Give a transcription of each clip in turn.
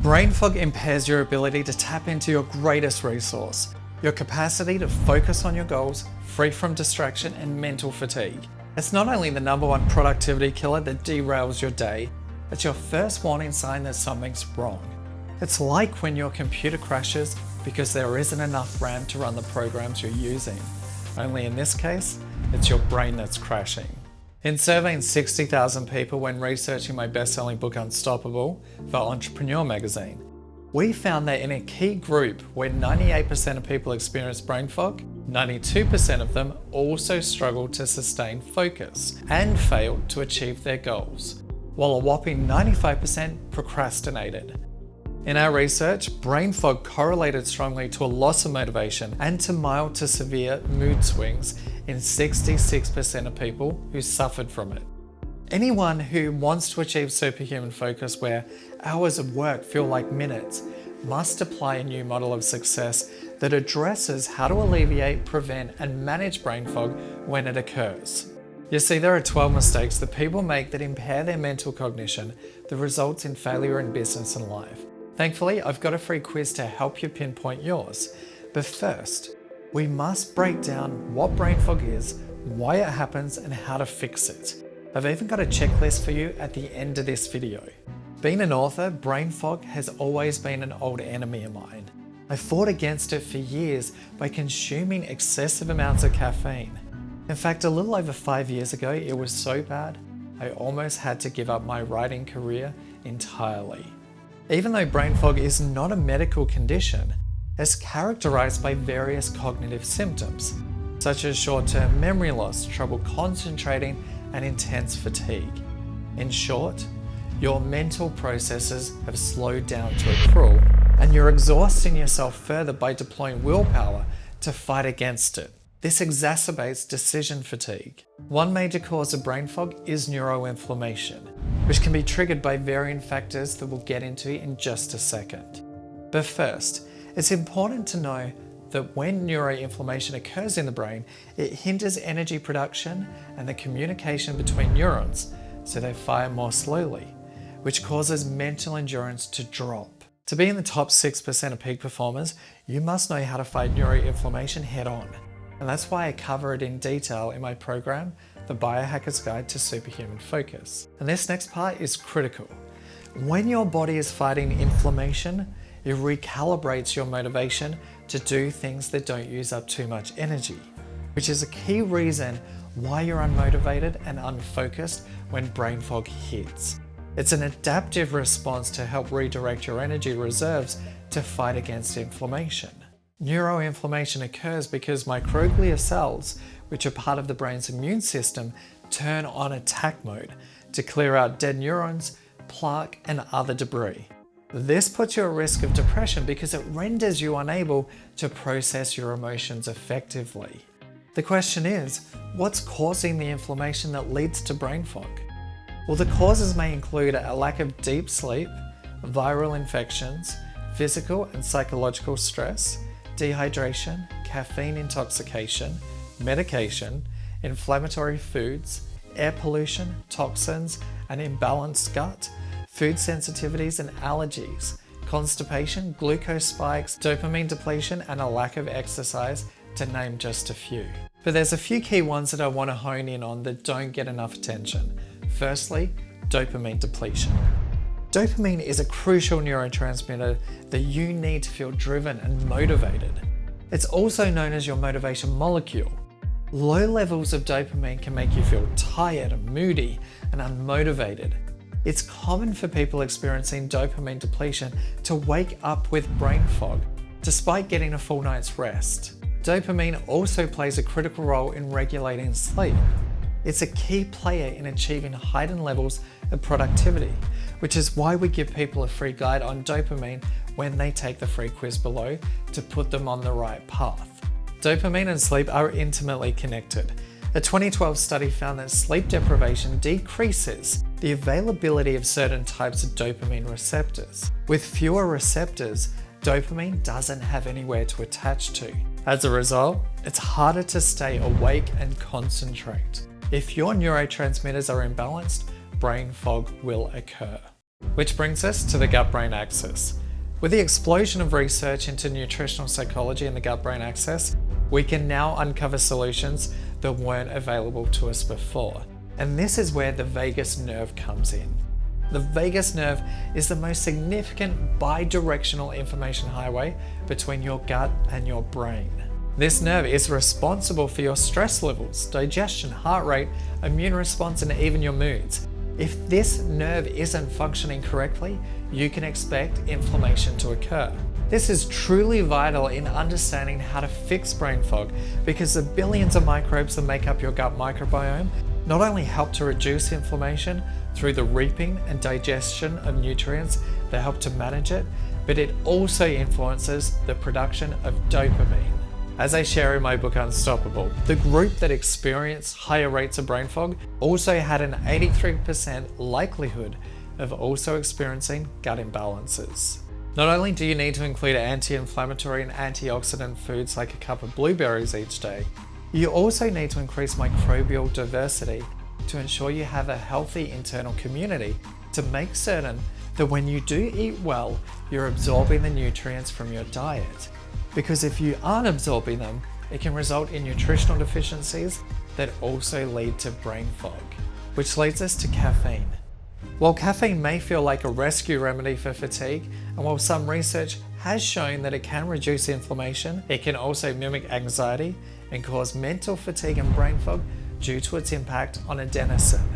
Brain fog impairs your ability to tap into your greatest resource, your capacity to focus on your goals, free from distraction and mental fatigue. It's not only the #1 productivity killer that derails your day, it's your first warning sign that something's wrong. It's like when your computer crashes because there isn't enough RAM to run the programs you're using. Only in this case, it's your brain that's crashing. In surveying 60,000 people when researching my best-selling book Unstoppable for Entrepreneur magazine, we found that in a key group where 98% of people experience brain fog, 92% of them also struggled to sustain focus and failed to achieve their goals, while a whopping 95% procrastinated. In our research, brain fog correlated strongly to a loss of motivation and to mild to severe mood swings in 66% of people who suffered from it. Anyone who wants to achieve superhuman focus where hours of work feel like minutes must apply a new model of success that addresses how to alleviate, prevent, and manage brain fog when it occurs. You see, there are 12 mistakes that people make that impair their mental cognition that results in failure in business and life. Thankfully, I've got a free quiz to help you pinpoint yours. But first, we must break down what brain fog is, why it happens, and how to fix it. I've even got a checklist for you at the end of this video. Being an author, brain fog has always been an old enemy of mine. I fought against it for years by consuming excessive amounts of caffeine. In fact, a little over 5 years ago, it was so bad, I almost had to give up my writing career entirely. Even though brain fog is not a medical condition, it's characterized by various cognitive symptoms, such as short-term memory loss, trouble concentrating, and intense fatigue. In short, your mental processes have slowed down to a crawl, and you're exhausting yourself further by deploying willpower to fight against it. This exacerbates decision fatigue. One major cause of brain fog is neuroinflammation, which can be triggered by varying factors that we'll get into in just a second. But first, it's important to know that when neuroinflammation occurs in the brain, it hinders energy production and the communication between neurons, so they fire more slowly, which causes mental endurance to drop. To be in the top 6% of peak performers, you must know how to fight neuroinflammation head on. And that's why I cover it in detail in my program, The Biohacker's Guide to Superhuman Focus. And this next part is critical. When your body is fighting inflammation, it recalibrates your motivation to do things that don't use up too much energy, which is a key reason why you're unmotivated and unfocused when brain fog hits. It's an adaptive response to help redirect your energy reserves to fight against inflammation. Neuroinflammation occurs because microglia cells, which are part of the brain's immune system, turn on attack mode to clear out dead neurons, plaque, and other debris. This puts you at risk of depression because it renders you unable to process your emotions effectively. The question is, what's causing the inflammation that leads to brain fog? Well, the causes may include a lack of deep sleep, viral infections, physical and psychological stress, dehydration, caffeine intoxication, medication, inflammatory foods, air pollution, toxins, an imbalanced gut, food sensitivities and allergies, constipation, glucose spikes, dopamine depletion, and a lack of exercise, to name just a few. But there's a few key ones that I want to hone in on that don't get enough attention. Firstly, dopamine depletion. Dopamine is a crucial neurotransmitter that you need to feel driven and motivated. It's also known as your motivation molecule. Low levels of dopamine can make you feel tired, moody, and unmotivated. It's common for people experiencing dopamine depletion to wake up with brain fog, despite getting a full night's rest. Dopamine also plays a critical role in regulating sleep. It's a key player in achieving heightened levels of productivity, which is why we give people a free guide on dopamine when they take the free quiz below to put them on the right path. Dopamine and sleep are intimately connected. A 2012 study found that sleep deprivation decreases the availability of certain types of dopamine receptors. With fewer receptors, dopamine doesn't have anywhere to attach to. As a result, it's harder to stay awake and concentrate. If your neurotransmitters are imbalanced, brain fog will occur. Which brings us to the gut-brain axis. With the explosion of research into nutritional psychology and the gut-brain axis, we can now uncover solutions that weren't available to us before. And this is where the vagus nerve comes in. The vagus nerve is the most significant bidirectional information highway between your gut and your brain. This nerve is responsible for your stress levels, digestion, heart rate, immune response, and even your moods. If this nerve isn't functioning correctly, you can expect inflammation to occur. This is truly vital in understanding how to fix brain fog, because the billions of microbes that make up your gut microbiome not only help to reduce inflammation through the reaping and digestion of nutrients that help to manage it, but it also influences the production of dopamine. As I share in my book Unstoppable, the group that experienced higher rates of brain fog also had an 83% likelihood of also experiencing gut imbalances. Not only do you need to include anti-inflammatory and antioxidant foods like a cup of blueberries each day, you also need to increase microbial diversity to ensure you have a healthy internal community to make certain that when you do eat well, you're absorbing the nutrients from your diet. Because if you aren't absorbing them, it can result in nutritional deficiencies that also lead to brain fog. Which leads us to caffeine. While caffeine may feel like a rescue remedy for fatigue, and while some research has shown that it can reduce inflammation, it can also mimic anxiety and cause mental fatigue and brain fog due to its impact on adenosine.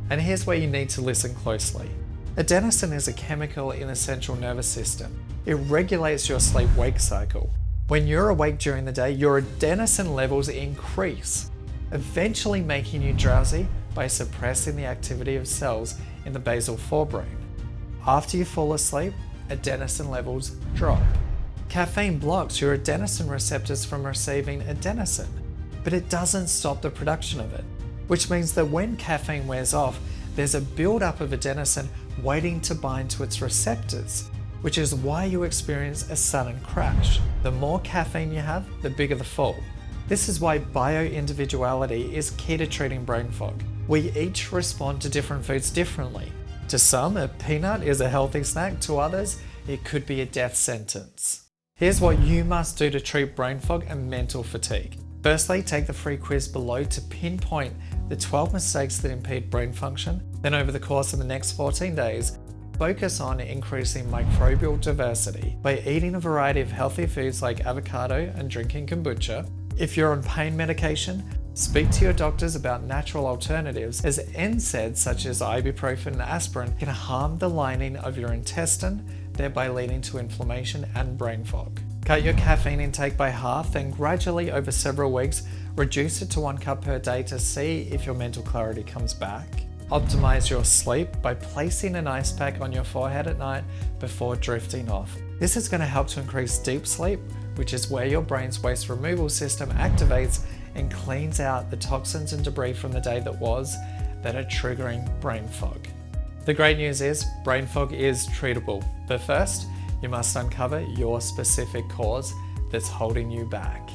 And here's where you need to listen closely. Adenosine is a chemical in the central nervous system. It regulates your sleep-wake cycle. When you're awake during the day, your adenosine levels increase, eventually making you drowsy by suppressing the activity of cells in the basal forebrain. After you fall asleep, adenosine levels drop. Caffeine blocks your adenosine receptors from receiving adenosine, but it doesn't stop the production of it, which means that when caffeine wears off, there's a buildup of adenosine waiting to bind to its receptors, which is why you experience a sudden crash. The more caffeine you have, the bigger the fall. This is why bio-individuality is key to treating brain fog. We each respond to different foods differently. To some, a peanut is a healthy snack. To others, it could be a death sentence. Here's what you must do to treat brain fog and mental fatigue. Firstly, take the free quiz below to pinpoint the 12 mistakes that impede brain function. Then over the course of the next 14 days, focus on increasing microbial diversity by eating a variety of healthy foods like avocado and drinking kombucha. If you're on pain medication, speak to your doctors about natural alternatives, as NSAIDs such as ibuprofen and aspirin can harm the lining of your intestine, thereby leading to inflammation and brain fog. Cut your caffeine intake by half, then gradually over several weeks, reduce it to 1 cup per day to see if your mental clarity comes back. Optimize your sleep by placing an ice pack on your forehead at night before drifting off. This is going to help to increase deep sleep, which is where your brain's waste removal system activates and cleans out the toxins and debris from the day that was that are triggering brain fog. The great news is brain fog is treatable, but first you must uncover your specific cause that's holding you back.